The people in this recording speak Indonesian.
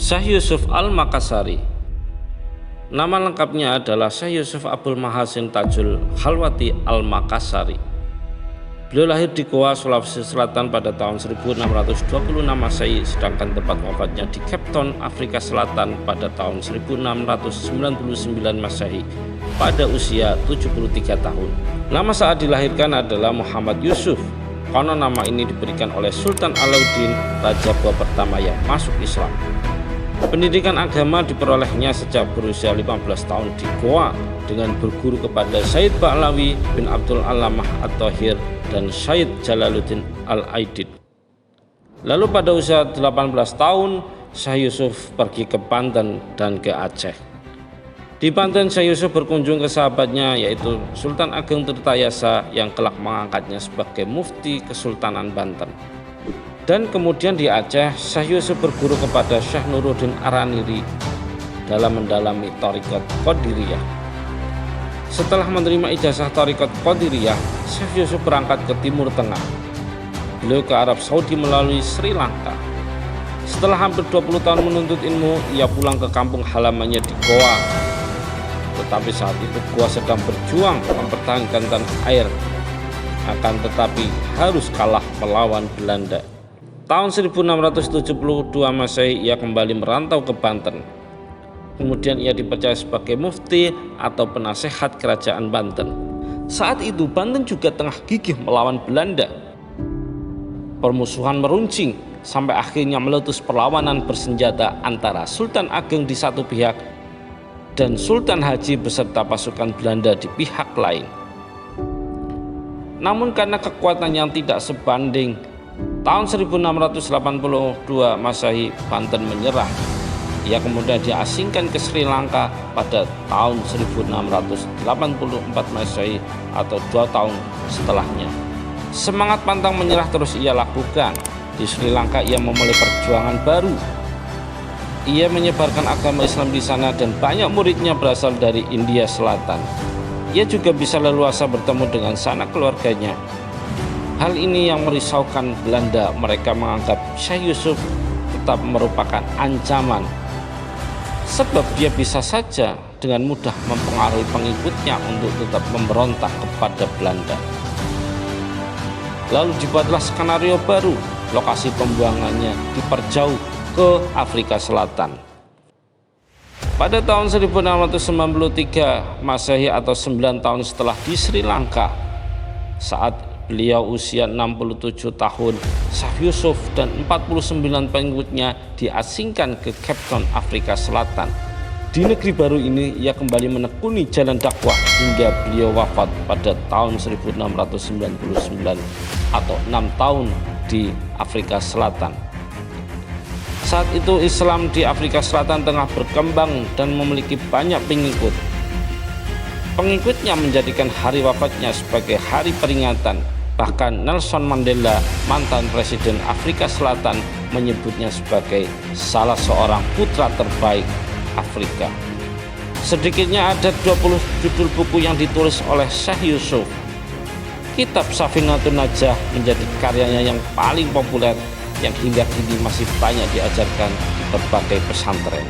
Syekh Yusuf Al-Makassari. Nama lengkapnya adalah Syekh Yusuf Abdul Mahasin Tajul Khalwati Al-Makassari. Beliau lahir di Goa, Sulawesi Selatan pada tahun 1626 Masehi, sedangkan tempat wafatnya di Cape Town, Afrika Selatan pada tahun 1699 Masehi pada usia 73 tahun. Nama saat dilahirkan adalah Muhammad Yusuf. Konon nama ini diberikan oleh Sultan Alauddin, Raja Goa pertama yang masuk Islam. Pendidikan agama diperolehnya sejak berusia 15 tahun di Goa dengan berguru kepada Said Ba'lawi bin Abdul Alamah At-Tahir dan Said Jalaluddin Al-Aidid. Lalu pada usia 18 tahun, Syekh Yusuf pergi ke Banten dan ke Aceh. Di Banten, Syekh Yusuf berkunjung ke sahabatnya yaitu Sultan Ageng Tirtayasa yang kelak mengangkatnya sebagai mufti Kesultanan Banten. Dan kemudian di Aceh, Syekh Yusuf berguru kepada Syekh Nuruddin Araniri dalam mendalami Thariqat Qadiriyah. Setelah menerima ijazah Thariqat Qadiriyah, Syekh Yusuf berangkat ke Timur Tengah. Beliau ke Arab Saudi melalui Sri Lanka. Setelah hampir 20 tahun menuntut ilmu, ia pulang ke kampung halamannya di Goa. Tetapi saat itu Goa sedang berjuang mempertahankan tanah air, akan tetapi harus kalah melawan Belanda. Tahun 1672 Masehi ia kembali merantau ke Banten. Kemudian ia dipercaya sebagai mufti atau penasehat kerajaan Banten. Saat itu Banten juga tengah gigih melawan Belanda. Permusuhan meruncing sampai akhirnya meletus perlawanan bersenjata antara Sultan Ageng di satu pihak dan Sultan Haji beserta pasukan Belanda di pihak lain. Namun karena kekuatan yang tidak sebanding, tahun 1682 Masehi Banten menyerah. Ia kemudian diasingkan ke Sri Lanka pada tahun 1684 Masehi atau 2 tahun setelahnya. Semangat pantang menyerah terus ia lakukan. Di Sri Lanka ia memulai perjuangan baru. Ia menyebarkan agama Islam di sana dan banyak muridnya berasal dari India Selatan. Ia juga bisa leluasa bertemu dengan sanak keluarganya. Hal ini yang merisaukan Belanda. Mereka menganggap Syekh Yusuf tetap merupakan ancaman, sebab dia bisa saja dengan mudah mempengaruhi pengikutnya untuk tetap memberontak kepada Belanda. Lalu dibuatlah skenario baru, lokasi pembuangannya diperjauh ke Afrika Selatan. Pada tahun 1693 Masehi atau 9 tahun setelah di Sri Lanka, saat beliau usia 67 tahun, Syekh Yusuf dan 49 pengikutnya diasingkan ke Cape Town, Afrika Selatan. Di negeri baru ini ia kembali menekuni jalan dakwah hingga beliau wafat pada tahun 1699 atau 6 tahun di Afrika Selatan. Saat itu Islam di Afrika Selatan tengah berkembang dan memiliki banyak pengikut. Pengikutnya menjadikan hari wafatnya sebagai hari peringatan. Bahkan Nelson Mandela, mantan presiden Afrika Selatan, menyebutnya sebagai salah seorang putra terbaik Afrika. Sedikitnya ada 20 judul buku yang ditulis oleh Syekh Yusuf. Kitab Safinatun Najah menjadi karyanya yang paling populer yang hingga kini masih banyak diajarkan di berbagai pesantren.